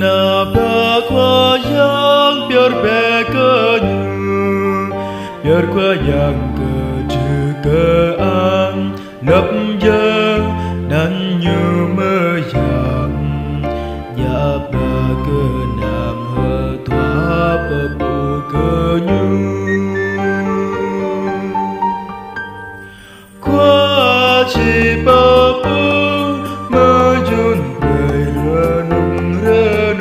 na ba qua yang biar be ke như biar qua yang ke chữ ke an lấp giờ nan như mơ yang ya ba ke nam hơ thoa ba bu ke như qua chỉ ba bu mơ chun cười rơ nung rơ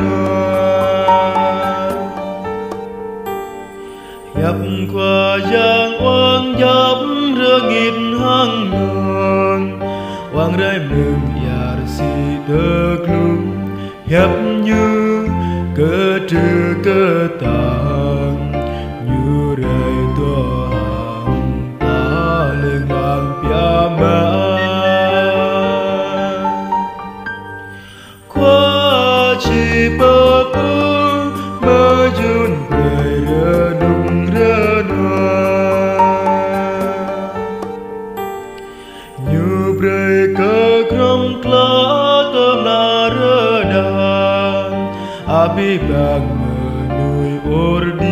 nhập qua giang oan nhập rơ nghịt hang non oan rai mừng yar si tơ klum nhập như cơ trừ cơ tàng như rai to hàng ta lên ngang pia ma qua chỉ bơ bơ mơ chun cười rơ nung rơ như bơi cơ krom kla tôm na rơ đàn abi bang mơ nuôi ordi